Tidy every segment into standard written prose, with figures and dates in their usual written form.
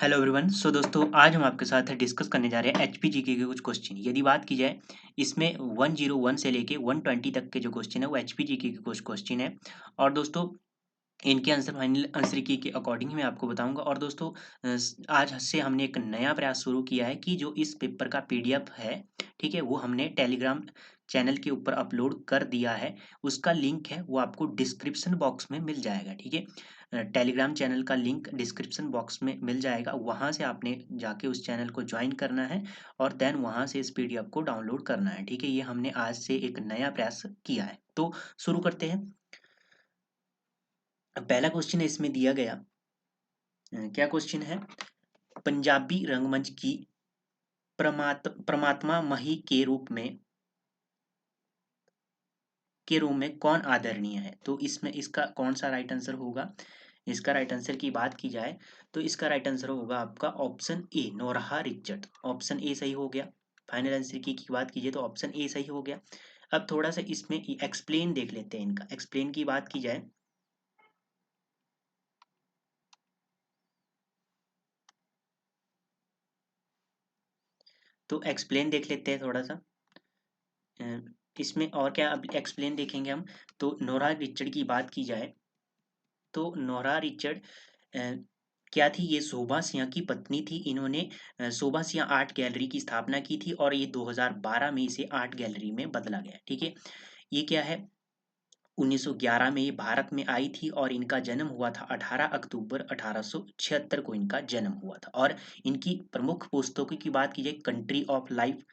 Hello everyone. सो दोस्तों, आज हम आपके साथ डिस्कस करने जा रहे हैं एचपीजीके के कुछ क्वेश्चन। यदि बात की जाए, इसमें 101 से लेके 120 तक के जो क्वेश्चन है वो एचपीजीके के कुछ क्वेश्चन है। और दोस्तों, इनके आंसर फाइनल आंसर की के अकॉर्डिंग मैं आपको बताऊंगा। और दोस्तों, आज से हमने एक नया प्रयास शुरू किया है कि जो इस पेपर का पीडीएफ है, ठीक है, वो हमने टेलीग्राम चैनल के ऊपर अपलोड कर दिया है। उसका लिंक है वो आपको डिस्क्रिप्शन बॉक्स में मिल जाएगा। ठीक है, टेलीग्राम चैनल का लिंक डिस्क्रिप्शन बॉक्स में मिल जाएगा। वहाँ से आपने जाके उस चैनल को ज्वाइन करना है और देन वहाँ से इस पीडीएफ को डाउनलोड करना है। ठीक है, ये हमने आज से एक नया प्रयास किया है। तो शुरू करते हैं। पहला क्वेश्चन है इसमें दिया गया, क्या क्वेश्चन है? पंजाबी रंगमंच की परमात्मा मही के रूप में कौन आदरणीय है? तो इसमें इसका कौन सा राइट आंसर होगा? इसका राइट आंसर की बात की जाए तो इसका राइट आंसर होगा आपका ऑप्शन ए, नोराहा रिचर्ड। ऑप्शन ए सही हो गया। फाइनल आंसर की बात कीजिए तो ऑप्शन ए सही हो गया। अब थोड़ा सा इसमें एक्सप्लेन देख लेते हैं। इनका एक्सप्लेन की बात की जाए तो एक्सप्लेन देख लेते हैं थोड़ा सा। अ, इसमें और क्या अब एक्सप्लेन देखेंगे हम। तो नोरा रिचर्ड की बात की जाए तो नोरा रिचर्ड क्या थी? ये शोभा सिंह की पत्नी थी। इन्होंने शोभा सिंह आर्ट गैलरी की स्थापना की थी और ये 2012 में इसे आर्ट गैलरी में बदला गया। ठीक है, ये क्या है? 1911 में ये भारत में आई थी और इनका जन्म हुआ था 18 अक्टूबर 1876 को इनका जन्म हुआ था। और इनकी प्रमुख पुस्तकों की बात की जाए, country of life,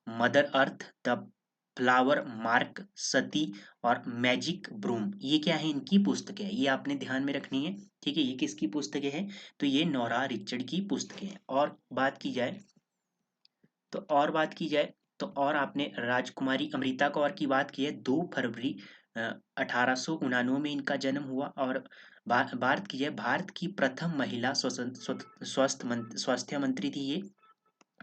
mother earth, the flower mark, Sati और मैजिक ब्रूम, ये क्या है? इनकी पुस्तकें हैं। ये आपने ध्यान में रखनी है। ठीक है, ये किसकी पुस्तकें हैं? तो ये नोरा रिचर्ड की पुस्तकें हैं। और बात की जाए और आपने राजकुमारी अमृता कौर की बात की है। 2 फरवरी 1899 में इनका जन्म हुआ। और बात की जाए, भारत की प्रथम महिला स्वास्थ्य मंत्री थी ये।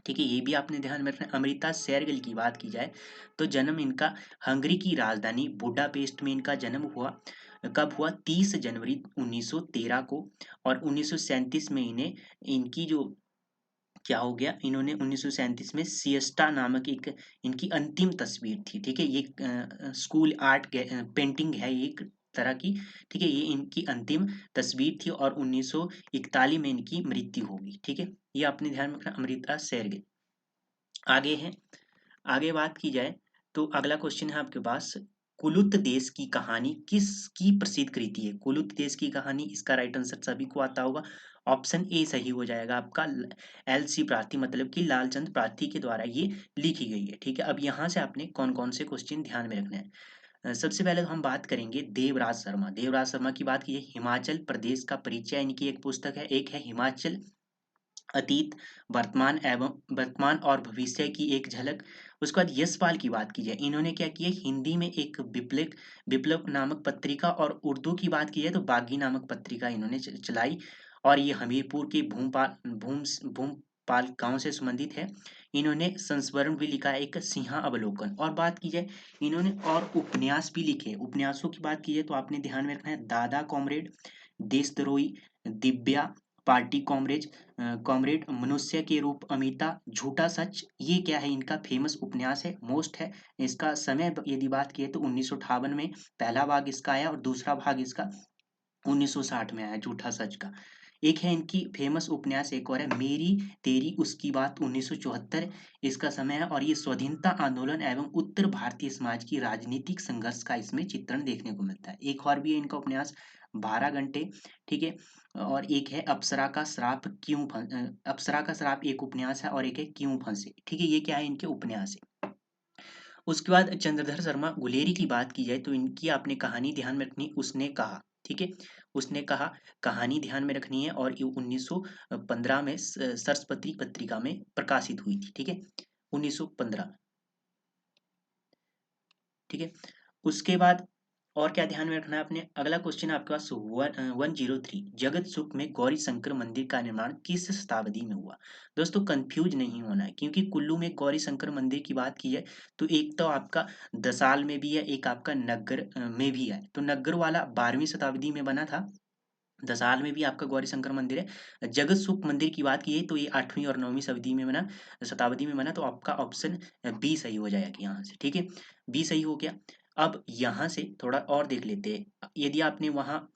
ठीक है, ये भी आपने ध्यान में रखना है। अमृता शेरगिल की बात की जाए तो जन्म इनका हंगरी की राजधानी बुडापेस्ट में इनका जन्म हुआ। कब हुआ? 30 जनवरी 1913 को। और 1937 में इन्हें इनकी जो क्या हो गया, इन्होंने 1937 में सिएस्टा नामक एक इनकी अंतिम तस्वीर थी। ठीक है, ये स्कूल आर्ट पेंटिंग है एक तरह की। ठीक है, ये इनकी अंतिम तस्वीर थी और 1941 में इनकी मृत्यु होगी। ठीक है, ये आपने ध्यान में रखना, अमृता शेरगिल। आगे है, आगे बात की जाए तो अगला क्वेश्चन है आपके पास, कुलुत देश की कहानी किसकी प्रसिद्ध कृति है? कुलुत देश की कहानी, इसका राइट आंसर सभी को आता होगा। ऑप्शन ए सही हो जाएगा आपका। एल सी प्रार्थी, मतलब कि लालचंद प्रार्थी के द्वारा ये लिखी गई है। ठीक है, अब यहाँ से आपने कौन कौन से क्वेश्चन ध्यान में रखने हैं। सबसे पहले तो हम बात करेंगे देवराज शर्मा। देवराज शर्मा की बात कीजिए, हिमाचल प्रदेश का परिचय इनकी एक पुस्तक है। एक है हिमाचल अतीत, वर्तमान और भविष्य की एक झलक। उसके बाद यशपाल की बात की जाए, इन्होंने क्या किया? हिंदी में एक विप्लव नामक पत्रिका, और उर्दू की बात की जाए तो बागी नामक पत्रिका इन्होंने चलाई। और ये हमीरपुर के भूमपाल गांव से संबंधित है। इन्होंने संस्मरण भी लिखा है, एक सिंहा अवलोकन। और बात की जाए, इन्होंने और उपन्यास भी लिखे। उपन्यासों की बात की जाए तो आपने ध्यान में रखना है, दादा कॉमरेड, देशद्रोही, दिव्या, पार्टी कॉमरेज, कॉमरेड, मनुष्य के रूप, अमिता, झूठा सच, ये क्या है? इनका फेमस उपन्यास है, मोस्ट है। इसका समय यदि बात की तो 1958 में पहला भाग इसका आया और दूसरा भाग इसका 1960 में आया, झूठा सच का। एक है इनकी फेमस उपन्यास, एक और है मेरी तेरी उसकी बात, 1974 इसका समय है। और ये स्वाधीनता आंदोलन एवं उत्तर भारतीय समाज की राजनीतिक संघर्ष का इसमें चित्रण देखने को मिलता है। एक और भी है इनका उपन्यास, 12 घंटे। ठीक है, और एक है अप्सरा का श्राप, अप्सरा का श्राप एक उपन्यास है, और एक है क्यों फंसे। ठीक है, ये क्या है? इनके उपन्यास है। उसके बाद चंद्रधर शर्मा गुलेरी की बात की जाए तो इनकी आपने कहानी ध्यान में रखनी, उसने कहा। ठीक है, उसने कहा, कहानी ध्यान में रखनी है। और ये 1915 में सरस्वती पत्रिका में प्रकाशित हुई थी। ठीक है, 1915। ठीक है, उसके बाद और क्या ध्यान में रखना है आपने? अगला क्वेश्चन है आपके पास 103, जगत सुख में गौरी शंकर मंदिर का निर्माण किस शताब्दी में हुआ? दोस्तों, कंफ्यूज नहीं होना है, क्योंकि कुल्लू में गौरी शंकर मंदिर की बात की है तो एक तो आपका दसाल में भी है, एक आपका नग्गर में भी है। तो नग्गर वाला 12वीं शताब्दी में बना था दसाल में भी आपका गौरी शंकर मंदिर है। जगत सुख मंदिर की बात की है तो ये 8वीं और 9वीं शताब्दी में बना, तो आपका ऑप्शन बी सही हो जाएगा यहाँ से, ठीक है। बी सही हो गया। अब यहाँ से थोड़ा और देख लेते हैं। यदि आपने वहाँ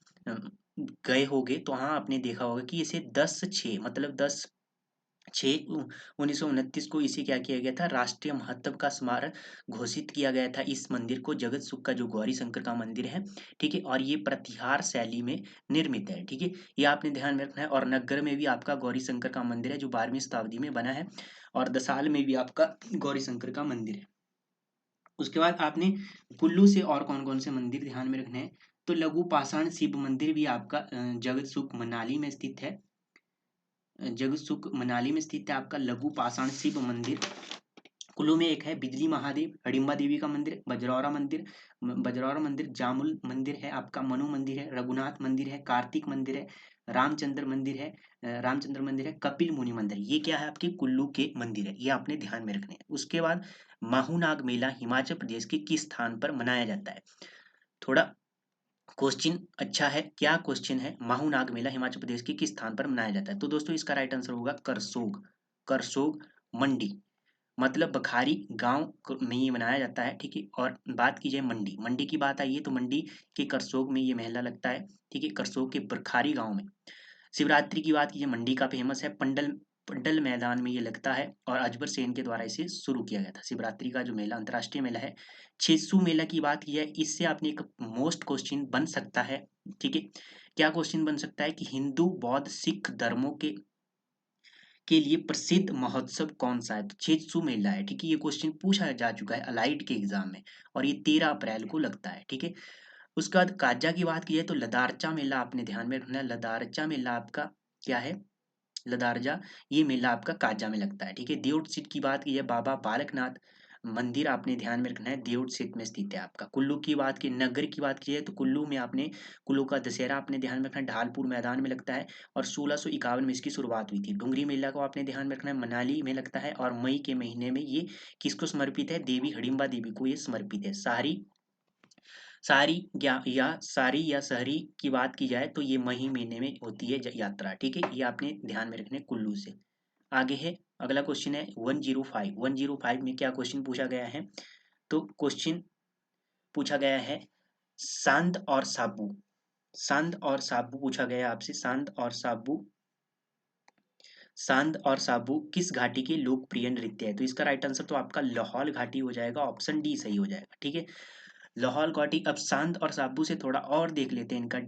गए होगे तो वहाँ आपने देखा होगा कि इसे 10/6 मतलब 10/6/1929 को इसे क्या किया गया था, राष्ट्रीय महत्व का स्मारक घोषित किया गया था इस मंदिर को, जगत सुख का जो गौरी शंकर का मंदिर है, ठीक है। और ये प्रतिहार शैली में निर्मित है, ठीक है। ये आपने ध्यान में रखना है। और नग्गर में भी आपका गौरी शंकर का मंदिर है जो 12वीं शताब्दी में बना है, और दसाल में भी आपका गौरी शंकर का मंदिर है। उसके बाद आपने कुल्लू से और कौन कौन से मंदिर ध्यान में रखने हैं, तो लघु पाषाण शिव मंदिर भी आपका जगत सुख मनाली में स्थित है। जगत सुख मनाली में स्थित है आपका लघु पाषाण शिव मंदिर। कुल्लू में एक है बिजली महादेव, हडिम्बा देवी का मंदिर, बजरौरा मंदिर, जामुल मंदिर है आपका, मनु मंदिर है, रघुनाथ मंदिर है, कार्तिक मंदिर है, रामचंद्र मंदिर है, कपिल मुनि मंदिर। ये क्या है, आपके कुल्लू के मंदिर है, ये आपने ध्यान में रखने हैं। उसके बाद माहूनाग मेला हिमाचल प्रदेश के किस स्थान पर मनाया जाता है। थोड़ा क्वेश्चन अच्छा है, क्या क्वेश्चन है, माहूनाग मेला हिमाचल प्रदेश के किस स्थान पर मनाया जाता है। तो दोस्तों इसका राइट आंसर होगा करसोग। करसोग मंडी, मतलब बखारी गांव में ये मनाया जाता है, ठीक है। और बात की जाए मंडी, मंडी की बात आई है तो मंडी के करसोग में ये मेला लगता है, ठीक है, करसोग के बरखारी गांव में। शिवरात्रि की बात कीजिए, मंडी का फेमस है, पंडल पंडल मैदान में ये लगता है, और अजबर सेन के द्वारा इसे शुरू किया गया था। शिवरात्रि का जो मेला अंतर्राष्ट्रीय मेला है। छेसू मेला की बात की है, इससे आपने एक मोस्ट क्वेश्चन बन सकता है, ठीक है। क्या क्वेश्चन बन सकता है कि हिंदू बौद्ध सिख धर्मों के लिए प्रसिद्ध महोत्सव कौन सा है, तो छेत्सु मेला है, ठीक है। ये क्वेश्चन पूछा जा चुका है अलाइड के एग्जाम में, और ये 13 अप्रैल को लगता है, ठीक है। उसके बाद काजा की बात की है तो लदारचा मेला आपने ध्यान में रखना है। लदारचा मेला आपका क्या है, लदारजा, ये मेला आपका काजा में लगता है, ठीक है। दियोट सीट की बात की है, बाबा बालकनाथ मंदिर आपने ध्यान में रखना है, दियोट सीट में स्थित है आपका। कुल्लू की बात की, नगर की बात की है तो कुल्लू में आपने कुल्लू का दशहरा आपने ध्यान में रखना है, ढालपुर मैदान में लगता है, और 1651 में इसकी शुरुआत हुई थी। डुंगरी मेला को आपने ध्यान में रखना है, मनाली में लगता है, और मई के महीने में ये किसको समर्पित है, देवी हडिम्बा देवी को ये समर्पित है। सारी या शहरी की बात की जाए तो ये मई महीने में होती है यात्रा, ठीक है। ये आपने ध्यान में रखने कुल्लू से। आगे है, अगला क्वेश्चन है 105 में क्या क्वेश्चन पूछा गया है, तो क्वेश्चन पूछा गया है सांद और साबू। सांद और साबू पूछा गया है आपसे, सांद और साबू किस घाटी के लोकप्रिय नृत्य है। तो इसका राइट आंसर तो आपका लाहौल घाटी हो जाएगा, ऑप्शन डी सही हो जाएगा, ठीक है। लाहौल घाटी। अब सांद और साबू से थोड़ा और देख लेते हैं इनका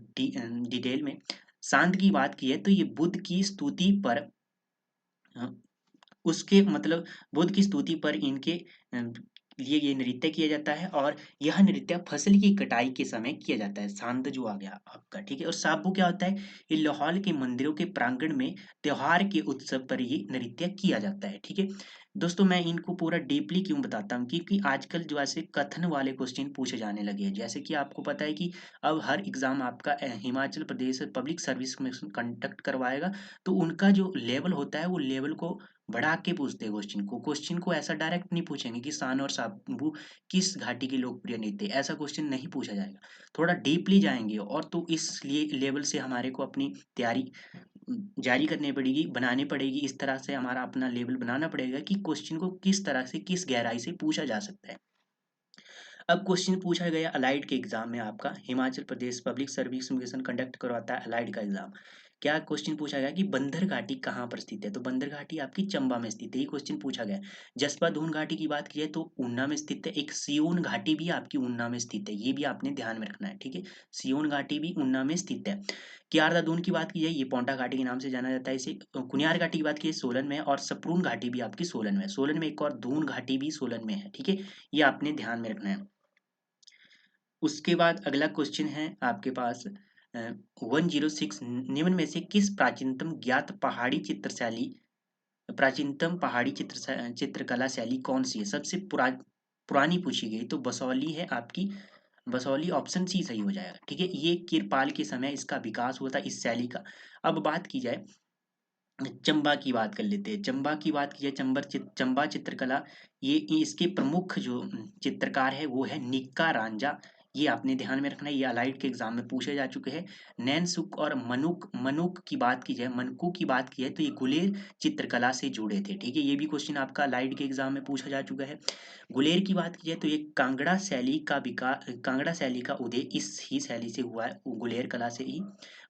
डिटेल में। सांद की बात की है तो ये बुद्ध की स्तुति पर अ, उसके मतलब बुद्ध की स्तुति पर इनके लिए ये नृत्य किया जाता है, और यह नृत्य फसल की कटाई के समय किया जाता है। सांद जो आ गया आपका, ठीक है। और साबू क्या होता है, ये लाहौल के मंदिरों के प्रांगण में त्योहार के उत्सव पर ये नृत्य किया जाता है, ठीक है। दोस्तों मैं इनको पूरा डीपली क्यों बताता हूँ, क्योंकि आजकल जो ऐसे कथन वाले क्वेश्चन पूछे जाने लगे हैं। जैसे कि आपको पता है कि अब हर एग्जाम आपका Himachal Pradesh public service commission conduct करवाएगा, तो उनका जो लेवल होता है वो लेवल को बढ़ा के पूछते हैं क्वेश्चन को ऐसा डायरेक्ट नहीं पूछेंगे कि सान और साबू किस घाटी के लोकप्रिय नृत्य, ऐसा क्वेश्चन नहीं पूछा जाएगा। थोड़ा डीपली जाएंगे, और तो इसलिए लेवल से हमारे को अपनी तैयारी जारी करनी पड़ेगी, बनानी पड़ेगी। इस तरह से हमारा अपना लेवल बनाना पड़ेगा कि क्वेश्चन को किस तरह से किस गहराई से पूछा जा सकता है। अब क्वेश्चन पूछा गया अलाइड के एग्जाम में आपका, Himachal Pradesh public service commission conduct करवाता है अलाइड का एग्जाम। क्या क्वेश्चन पूछा गया कि बंदर घाटी कहाँ पर स्थित है, तो बंदर घाटी आपकी चंबा में स्थित है, ये क्वेश्चन पूछा गया। जसपा दून घाटी की बात की जाए तो ऊना में स्थित है। एक सियोन घाटी भी आपकी ऊना में स्थित है, ये भी आपने ध्यान में रखना है, ठीक है। सियोन घाटी भी ऊना में स्थित है। कियारदा दून की बात की जाए, ये पोंटा घाटी के नाम से जाना जाता है इसे। कुनियार घाटी की बात की जाए सोलन में है, और सपरून घाटी भी आपकी सोलन में है। सोलन में एक और दून घाटी भी सोलन में है, ठीक है। ये आपने ध्यान में रखना है। उसके बाद अगला क्वेश्चन है आपके पास 106, निम्न में से किस प्राचीनतम पहाड़ी चित्रकला शैली कौन सी है, सबसे पुरानी पूछी गई, तो बसौली है आपकी। बसौली, ऑप्शन सी सही हो जाएगा, ठीक है। ये किरपाल के समय इसका विकास हुआ था इस शैली का। अब बात की जाए चंबा की, बात कर लेते हैं चंबा की। बात की जाए चंबा चित्रकला, ये इसके प्रमुख जो चित्रकार है वो है निक्का रांझा। ये आपने ध्यान में रखना है, ये अलाइड के एग्जाम में पूछे जा चुके हैं। नैनसुख और मनुक मनुक की बात की जाए, मनकू की बात की जाए तो ये गुलेर चित्रकला से जुड़े थे। ठीक है, ये भी क्वेश्चन आपका अलाइड के एग्जाम में पूछा जा चुका है। गुलेर की बात की जाए तो ये कांगड़ा शैली का उदय इस ही शैली से हुआ है, गुलेर कला से ही,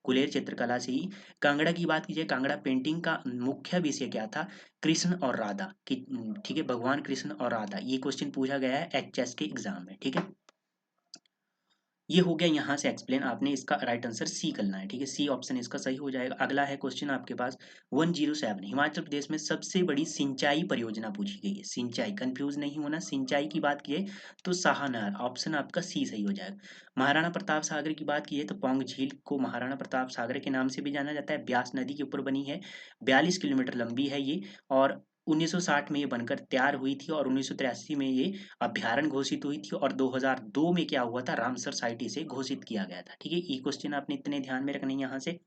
गुलेर चित्रकला से ही। कांगड़ा की बात की जाए, कांगड़ा पेंटिंग का मुख्य विषय क्या था? कृष्ण और राधा की। ठीक है, भगवान कृष्ण और राधा, ये क्वेश्चन पूछा गया है एचएस के एग्जाम में। ठीक है, ये हो गया यहाँ से एक्सप्लेन, आपने इसका राइट आंसर सी करना है। ठीक है, सी ऑप्शन इसका सही हो जाएगा। अगला है क्वेश्चन आपके पास 107, हिमाचल प्रदेश में सबसे बड़ी सिंचाई परियोजना पूछी गई है। सिंचाई, कंफ्यूज नहीं होना, सिंचाई की बात की है तो शाहनहर, ऑप्शन आपका सी सही हो जाएगा। महाराणा प्रताप सागर की बात की है तो पौंग झील को महाराणा प्रताप सागर के नाम से भी जाना जाता है, ब्यास नदी के ऊपर बनी है, 42 किलोमीटर लंबी है ये, और 1960 में ये बनकर तैयार हुई थी और 1983 में ये अभ्यारण्य घोषित हुई थी, और 2002 में क्या हुआ था, रामसर साइट इसे घोषित किया गया था। ठीक है, ये क्वेश्चन आपने इतने ध्यान में रखने यहाँ से।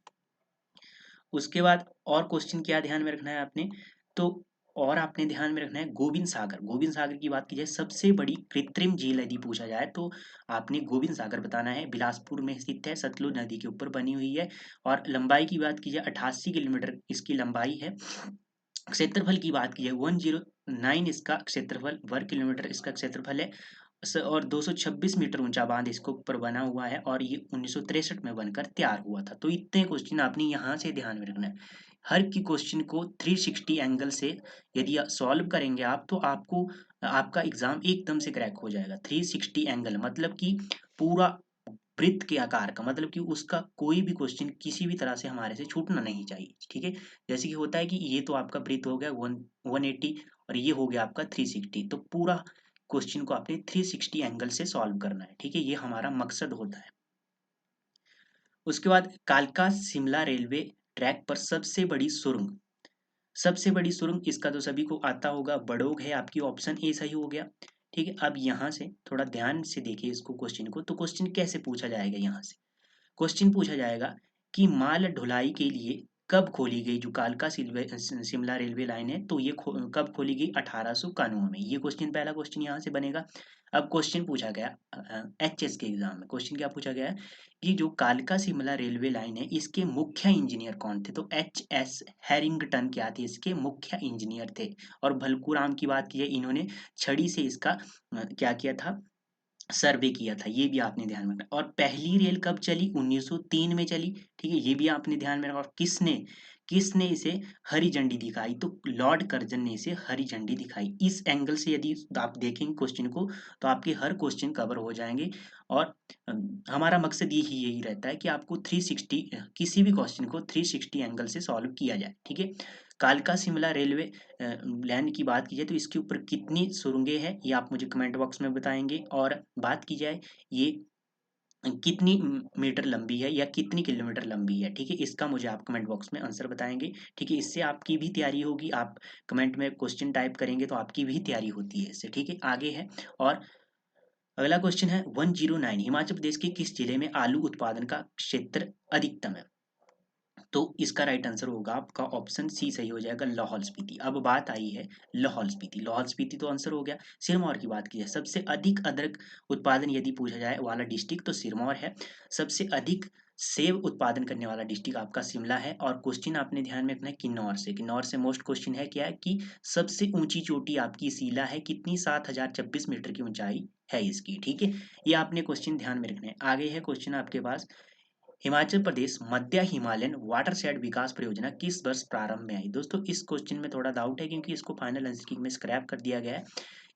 उसके बाद और क्वेश्चन क्या ध्यान में रखना है आपने, तो और आपने ध्यान में रखना है गोविंद सागर। गोविंद सागर की बात की जाए, सबसे बड़ी कृत्रिम झील यदि पूछा जाए तो आपने गोविंद सागर बताना है, बिलासपुर में स्थित है, सतलुज नदी के ऊपर बनी हुई है, और लंबाई की बात की जाए 88 किलोमीटर इसकी लंबाई है। क्षेत्रफल की बात की जाए 109 इसका क्षेत्रफल, वर्ग किलोमीटर इसका क्षेत्रफल है, और 226 मीटर ऊंचा बांध इसको ऊपर बना हुआ है, और ये 1963 में बनकर तैयार हुआ था। तो इतने क्वेश्चन आपने यहाँ से ध्यान में रखना है। हर की क्वेश्चन को 360 एंगल से यदि सॉल्व करेंगे आप, तो आपको आपका एग्जाम एकदम से क्रैक हो जाएगा। 360 एंगल मतलब कि पूरा वृत्त के आकार का, मतलब कि उसका कोई भी क्वेश्चन किसी भी तरह से हमारे से छूटना नहीं चाहिए। ठीक है, जैसे कि होता है कि ये तो आपका वृत्त हो गया 180, और ये हो गया आपका 360, तो पूरा क्वेश्चन को आपने 360 एंगल से सॉल्व करना है। ठीक है, ये हमारा मकसद होता है। उसके बाद कालका शिमला रेलवे ट्रैक पर सबसे बड़ी सुरंग, सबसे बड़ी सुरंग इसका तो सभी को आता होगा, बड़ोग है, आपकी ऑप्शन ए सही हो गया। ठीक है, अब यहाँ से थोड़ा ध्यान से देखिए इसको, क्वेश्चन को, तो क्वेश्चन कैसे पूछा जाएगा यहाँ से। क्वेश्चन पूछा जाएगा कि माल ढुलाई के लिए कब खोली गई जो कालका शिमला रेलवे लाइन है, तो ये कब खोली गई, 1891 में। ये क्वेश्चन, पहला क्वेश्चन यहाँ से बनेगा। अब क्वेश्चन पूछा गया एचएस के एग्जाम में, क्वेश्चन क्या पूछा गया है कि जो कालका शिमला रेलवे लाइन है इसके मुख्य इंजीनियर कौन थे, तो एच एस हैरिंगटन क्या थे, इसके मुख्य इंजीनियर थे। और भलकूराम की बात की है, इन्होंने छड़ी से इसका क्या किया था, सर्वे किया था। ये भी आपने ध्यान में रखना। और पहली रेल कब चली, 1903 में चली। ठीक है, ये भी आपने ध्यान में रखा। और किसने किसने इसे हरी झंडी दिखाई, तो लॉर्ड कर्जन ने इसे हरी झंडी दिखाई। इस एंगल से यदि आप देखेंगे क्वेश्चन को, तो आपके हर क्वेश्चन कवर हो जाएंगे। और हमारा मकसद यही रहता है कि आपको 360, किसी भी क्वेश्चन को 360 एंगल से सॉल्व किया जाए। ठीक है, कालका शिमला रेलवे लाइन की बात की जाए तो इसके ऊपर कितनी सुरंगें हैं, ये आप मुझे कमेंट बॉक्स में बताएंगे। और बात की जाए ये कितनी मीटर लंबी है या कितनी किलोमीटर लंबी है, ठीक है, इसका मुझे आप कमेंट बॉक्स में आंसर बताएंगे। ठीक है, इससे आपकी भी तैयारी होगी, आप कमेंट में क्वेश्चन टाइप करेंगे तो आपकी भी तैयारी होती है इससे। ठीक है, आगे है। और अगला क्वेश्चन है 109, हिमाचल प्रदेश के किस जिले में आलू उत्पादन का क्षेत्र अधिकतम है, तो इसका राइट आंसर होगा आपका ऑप्शन सी सही हो जाएगा, लाहौल स्पीति। अब बात आई है लाहौल स्पीति, लाहौल स्पीति तो आंसर हो गया। सिरमौर की बात की जाए, सबसे अधिक अदरक उत्पादन यदि पूछा जाए वाला डिस्ट्रिक्ट तो सिरमौर है। सबसे अधिक सेब उत्पादन करने वाला डिस्ट्रिक्ट आपका शिमला है। और क्वेश्चन आपने ध्यान में रखना है किन्नौर से, किन्नौर से मोस्ट क्वेश्चन है क्या है कि सबसे ऊंची चोटी आपकी शिला है, कितनी, 7026 मीटर की ऊंचाई है इसकी। ठीक है, ये आपने क्वेश्चन ध्यान में रखना है। आगे है क्वेश्चन आपके पास, हिमाचल प्रदेश मध्य हिमालयन वाटरशेड विकास परियोजना किस वर्ष प्रारंभ में आई। दोस्तों इस क्वेश्चन में थोड़ा डाउट है क्योंकि इसको फाइनल आंसर में स्क्रैप कर दिया गया है।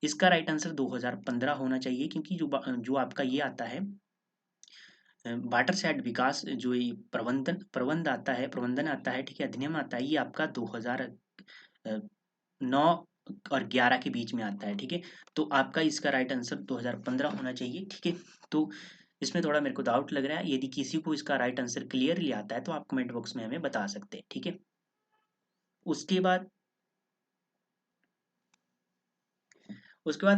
इसका राइट आंसर 2015 होना चाहिए, क्योंकि जो आपका ये आता है वाटरशेड विकास, जो ये प्रबंधन आता है, ठीक है, अधिनियम आता है, ये आपका 2009 और 11 के बीच में आता है। ठीक है, तो आपका इसका राइट आंसर 2015 होना चाहिए। ठीक है, तो इसमें थोड़ा मेरे को डाउट लग रहा है, यदि किसी को इसका राइट आंसर क्लियरली आता है तो आप कमेंट बॉक्स में हमें बता सकते हैं। ठीक है, उसके बाद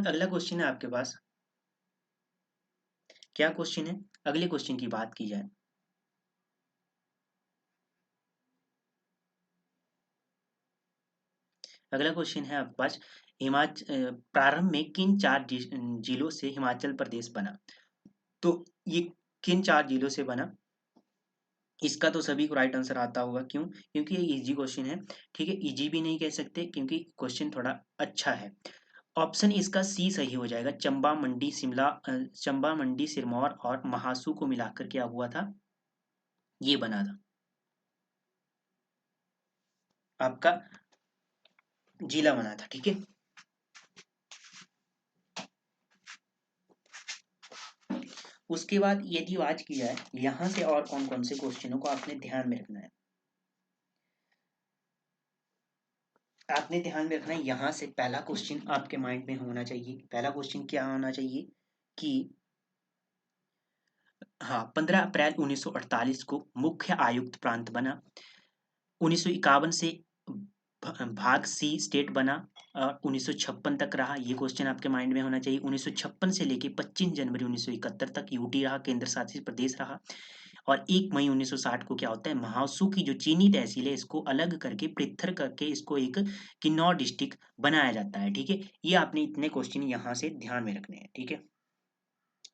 अगला क्वेश्चन है आपके पास, क्या क्वेश्चन है, अगले क्वेश्चन की बात की जाए, अगला क्वेश्चन है आपके पास, प्रारंभ में किन चार जिलों से हिमाचल प्रदेश बना। तो ये किन 4 जिलों से बना? इसका तो सभी को राइट आंसर आता होगा, क्यों? क्योंकि ये इजी क्वेश्चन है। ठीक है, इजी भी नहीं कह सकते क्योंकि क्वेश्चन थोड़ा अच्छा है। ऑप्शन इसका सी सही हो जाएगा। चंबा, मंडी, चंबा, मंडी, सिरमौर और महासू को मिलाकर क्या हुआ था? ये बना था आपका जिला बना था। ठीक है, उसके बाद यदि आज की जाए यहाँ से और कौन कौन से क्वेश्चनों को आपने ध्यान में रखना है, आपने ध्यान में रखना है। यहाँ से पहला क्वेश्चन आपके माइंड में होना चाहिए। पहला क्वेश्चन क्या होना चाहिए कि हाँ, 15 अप्रैल 1948 को मुख्य आयुक्त प्रांत बना। 1951 से भाग सी स्टेट बना और 1956 तक रहा। ये क्वेश्चन आपके माइंड में होना चाहिए। 1956 से लेके 25 जनवरी 1971 तक यूटी रहा, केंद्र शासित प्रदेश रहा। और 1 मई 1960 को क्या होता है, महासू की जो चीनी तहसील है इसको अलग करके पृथक करके इसको एक किन्नौर डिस्ट्रिक्ट बनाया जाता है। ठीक है, ये आपने इतने क्वेश्चन यहाँ से ध्यान में रखने हैं। ठीक है,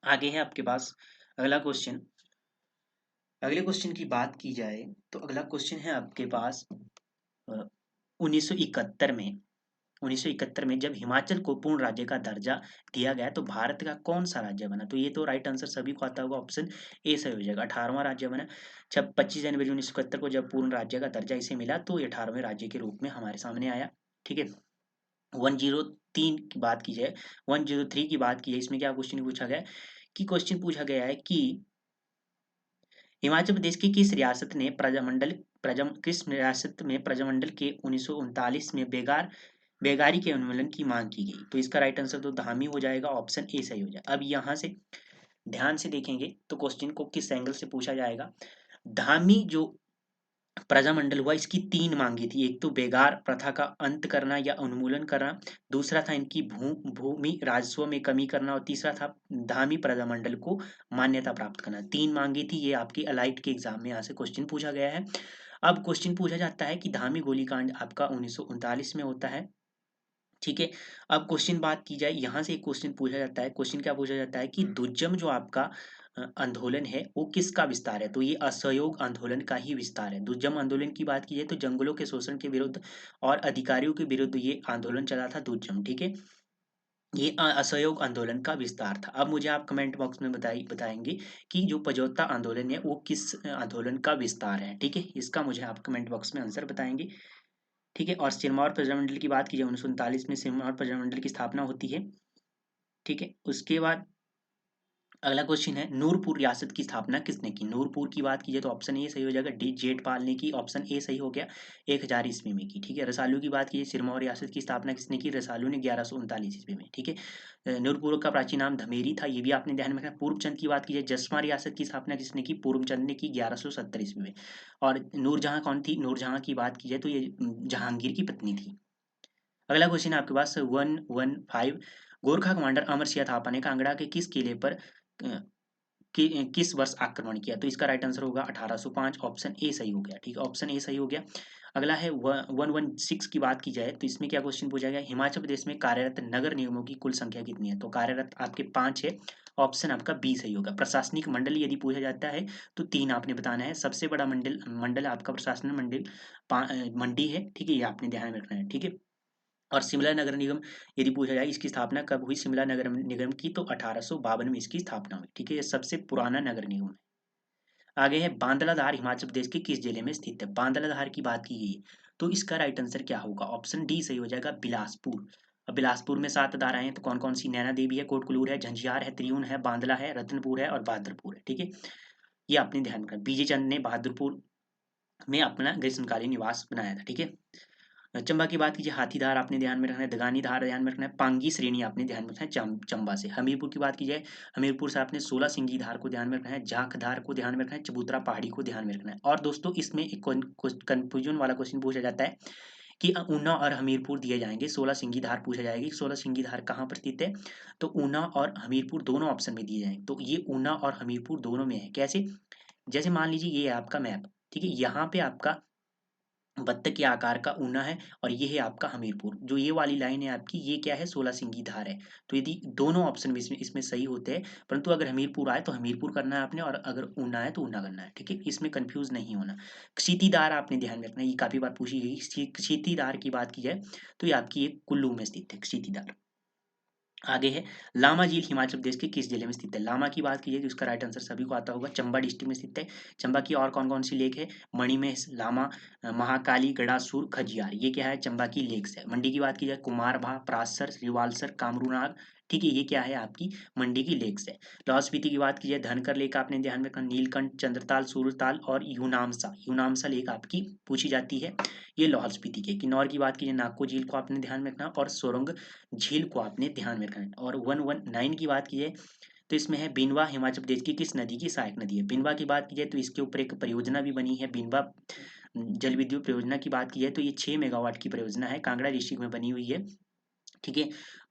आगे है आपके पास अगला क्वेश्चन। अगले क्वेश्चन की बात की जाए तो अगला क्वेश्चन है आपके पास 1971 में 1971 में जब हिमाचल को पूर्ण राज्य का दर्जा दिया गया तो भारत का कौन सा राज्य बना? तो ये तो राइट आंसर सभी को आता होगा, ऑप्शन ए सही हो जाएगा। 18वां राज्य बना। जब 25 जनवरी 1971 को जब पूर्ण राज्य का दर्जा इसे मिला तो ये 18वें राज्य के रूप में हमारे सामने आया। ठीक है, 103 की बात की जाए, 103 की बात की जाए, इसमें क्या क्वेश्चन पूछा गया कि क्वेश्चन पूछा गया है कि हिमाचल प्रदेश की किस रियासत में प्रजामंडल के 1939 में बेगारी के उन्मूलन की मांग की गई? तो इसका राइट आंसर तो धामी हो जाएगा, ऑप्शन ए सही हो जाएगा। अब यहाँ से ध्यान से देखेंगे तो क्वेश्चन को किस एंगल से पूछा जाएगा। धामी जो प्रजामंडल हुआ इसकी 3 मांगी थी। एक तो बेगार प्रथा का अंत करना या उन्मूलन करना, दूसरा था इनकी भूमि राजस्व में कमी करना और तीसरा था धामी प्रजामंडल को मान्यता प्राप्त करना। 3 मांगी थी, ये आपकी अलाइट के एग्जाम में यहाँ से क्वेश्चन पूछा गया है। अब क्वेश्चन पूछा जाता है कि धामी गोलीकांड आपका 1939 में होता है। ठीक है, अब क्वेश्चन बात की जाए, यहाँ से एक क्वेश्चन पूछा जाता है। क्वेश्चन क्या पूछा जाता है कि दुज्जम जो आपका आंदोलन है वो किसका विस्तार है? तो ये असहयोग आंदोलन का ही विस्तार है। दुज्जम आंदोलन की बात की जाए तो जंगलों के शोषण के विरुद्ध और अधिकारियों के विरुद्ध ये आंदोलन चला था दुज्जम। ठीक है, ये असहयोग आंदोलन का विस्तार था। अब मुझे आप कमेंट बॉक्स में बताएंगे कि जो पजौता आंदोलन है वो किस आंदोलन का विस्तार है। ठीक है, इसका मुझे आप कमेंट बॉक्स में आंसर बताएंगे। ठीक है, और सिरमौर प्रजामंडल की बात की जाए 1939 में सिरमौर प्रजामंडल की स्थापना होती है। ठीक है, उसके बाद अगला क्वेश्चन है नूरपुर रियासत की स्थापना किसने की? नूरपुर की बात की जाए तो ऑप्शन ए सही हो जाएगा, डी जेठपाल ने की, ऑप्शन ए सही हो गया, 1000 ईस्वी में की। ठीक है, रसालू की बात की जाए सिरमौर रियासत की स्थापना किसने की? रसालू ने 1139 ईस्वी में। ठीक है, नूरपुर का प्राचीन नाम धमेरी था, ये भी आपने ध्यान में रखना। पूर्वचंद की बात की जाए जसवां रियासत की स्थापना किसने की? पूर्वचंद ने की 1170 ईस्वी में। और नूरजहां कौन थी? नूरजहां की बात की जाए तो ये जहांगीर की पत्नी थी। अगला क्वेश्चन है आपके पास 115। गोरखा कमांडर अमर सिंह थापा ने कांगड़ा के किस किले पर किस वर्ष आक्रमण किया? तो इसका राइट आंसर होगा 1805, ऑप्शन ए सही हो गया। ठीक है, ऑप्शन ए सही हो गया। अगला है 116 की बात की जाए तो इसमें क्या क्वेश्चन पूछा गया? हिमाचल प्रदेश में कार्यरत नगर निगमों की कुल संख्या कितनी है? तो कार्यरत आपके 5 है, ऑप्शन आपका बी सही होगा। प्रशासनिक मंडल यदि पूछा जाता है तो 3 आपने बताना है। सबसे बड़ा मंडल मंडल आपका प्रशासनिक मंडल मंडी है। ठीक है, ये आपने ध्यान में रखना है। ठीक है, और शिमला नगर निगम यदि पूछा जाए इसकी स्थापना कब हुई शिमला नगर निगम की? तो 1852 में इसकी स्थापना हुई। ठीक है, ये सबसे पुराना नगर निगम है। आगे है बांदलाधार हिमाचल प्रदेश के किस जिले में स्थित है? बांदलाधार की बात की गई है तो इसका राइट आंसर क्या होगा? ऑप्शन डी सही हो जाएगा, बिलासपुर। अब बिलासपुर में 7 धाराएं हैं तो कौन कौन सी? नैना देवी है, कोटकलूर है, झंझार है, त्रियूण है, बांदला है, रत्नपुर है और बहादुरपुर है। ठीक है, ये आपने ध्यान रखना। बीजे चंद ने बहादुरपुर में अपना ग्रीष्मकालीन निवास बनाया था। ठीक है, चंबा की बात कीजिए हाथीधार आपने ध्यान में रखना है, दगानी धार ध्यान में रखना है, पांगी श्रेणी आपने ध्यान में रखना है चंबा से। हमीरपुर की बात की जाए हमीरपुर से आपने 16 सिंगी धार को ध्यान में रखना है, झांक धार को ध्यान में रखना है, चबूतरा पहाड़ी को ध्यान में रखना है। और दोस्तों इसमें एक कंफ्यूजन वाला क्वेश्चन पूछा जाता है कि ऊना और हमीरपुर दिए जाएंगे, 16 सिंगी धार पूछा जाएगी। 16 सिंगी धार कहाँ पर स्थित है? तो ऊना और हमीरपुर दोनों ऑप्शन में दिए जाएंगे। तो ये ऊना और हमीरपुर दोनों में है। कैसे? जैसे मान लीजिए ये है आपका मैप। ठीक है, यहाँ पे आपका बत्तख के आकार का ऊना है, और ये है आपका हमीरपुर। जो ये वाली लाइन है आपकी, ये क्या है, 16 सिंगी धार है। तो यदि दोनों ऑप्शन भी इसमें सही होते हैं, परंतु अगर हमीरपुर आए तो हमीरपुर करना है आपने, और अगर ऊना है तो ऊना करना है, ठीक है, इसमें कंफ्यूज नहीं होना। क्षितिदार आपने ध्यान में रखना है, ये काफी बार पूछी गई। क्षितिदार की बात की जाए तो ये आपकी एक कुल्लू में स्थित है क्षितिदार। आगे है, लामा झील हिमाचल प्रदेश के किस जिले में स्थित है? लामा की बात की जाए तो उसका राइट आंसर सभी को आता होगा, चंबा डिस्ट्रिक्ट में स्थित है। चंबा की और कौन कौन सी लेक है? मणिमहेश, लामा, महाकाली, गड़ासूर, खजियार, ये क्या है, चंबा की लेक्स है। मंडी की बात की जाए, कुमारभा, प्रासर, रिवाल्सर, कामरूनाग, ठीक है, ये क्या है आपकी मंडी की लेक्स है। लाहौल स्पीति की बात की जाए, धनकर लेक आपने ध्यान में रखना, नीलकंठ, चंद्रताल, सूरताल और यूनामसा, यूनामसा लेक आपकी पूछी जाती है, ये लाहौल स्पीति के। किन्नौर की बात की जाए, नागो झील को आपने ध्यान में रखना, और सोरंग झील को आपने ध्यान में रखना है। और 119 की बात की जाए तो इसमें है, बिनवा हिमाचल प्रदेश की किस नदी की सहायक नदी है? बिनवा की बात की जाए तो इसके ऊपर एक परियोजना भी बनी है, बिनवा जल विद्युत परियोजना की बात की जाए तो ये 6 मेगावाट की परियोजना है, कांगड़ा डिस्ट्रिक्ट में बनी हुई है, ठीक है।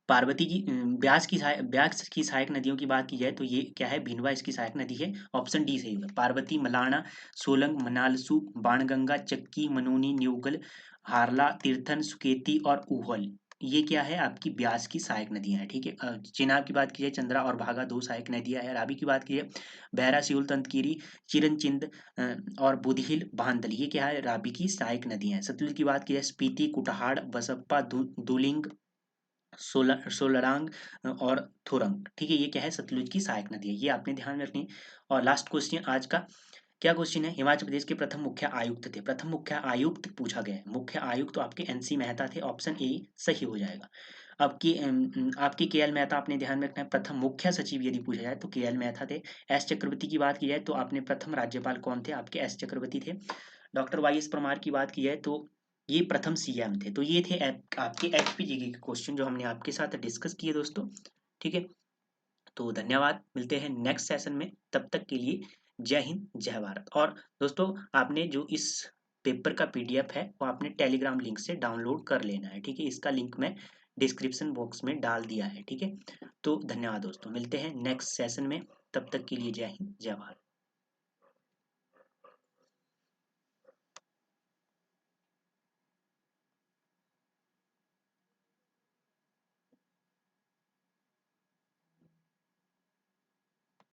पार्वती की ब्यास की सहायक नदियों की बात की जाए तो ये क्या है, भिनवा इसकी सहायक नदी है। ऑप्शन डी सही होगा, पार्वती, मलाना, सोलंग, मनालसू, बाणगंगा, चक्की, मनूनी, न्यूगल, हारला, तीर्थन, सुकेती और उहल, ये क्या है आपकी ब्यास की सहायक नदियां हैं, ठीक है। चिनाब की बात की जाए, चंद्रा और भागा दो सहायक नदियां हैं। रावी की बात की जाए, बहरा, सिउल, तंतकीरी, चिरनचिंद और बुधिल, बांदल, ये क्या है, रावी की सहायक नदियां हैं। सतलुज की बात की जाए, स्पीति, कुटहाड़, बसप्पा, दुलिंग, सोलरांग और थोरंग, ठीक है, ये क्या है, सतलुज की सहायक नदी है, ये आपने ध्यान में रखनी है। और लास्ट क्वेश्चन आज का, क्या क्वेश्चन है, हिमाचल प्रदेश के प्रथम मुख्य आयुक्त थे, प्रथम मुख्य आयुक्त पूछा गया है। मुख्य आयुक्त तो आपके एनसी मेहता थे, ऑप्शन ए सही हो जाएगा। आपकी केएल मेहता आपने ध्यान में रखना है। प्रथम मुख्य सचिव यदि पूछा जाए तो केएल मेहता थे। एस चक्रवर्ती की बात की जाए तो आपने प्रथम राज्यपाल कौन थे, आपके एस चक्रवर्ती थे। डॉक्टर वाई एस परमार की बात की जाए तो ये प्रथम सीएम थे। तो ये थे आपके एचपीजीके के क्वेश्चन जो हमने आपके साथ डिस्कस किए दोस्तों, ठीक है। तो धन्यवाद, मिलते हैं नेक्स्ट सेशन में, तब तक के लिए जय हिंद जय भारत। और दोस्तों, आपने जो इस पेपर का पीडीएफ है वो आपने टेलीग्राम लिंक से डाउनलोड कर लेना है, ठीक है, इसका लिंक मैं डिस्क्रिप्शन बॉक्स में डाल दिया है, ठीक है। तो धन्यवाद दोस्तों, मिलते हैं नेक्स्ट सेशन में, तब तक के लिए जय हिंद जय भारत।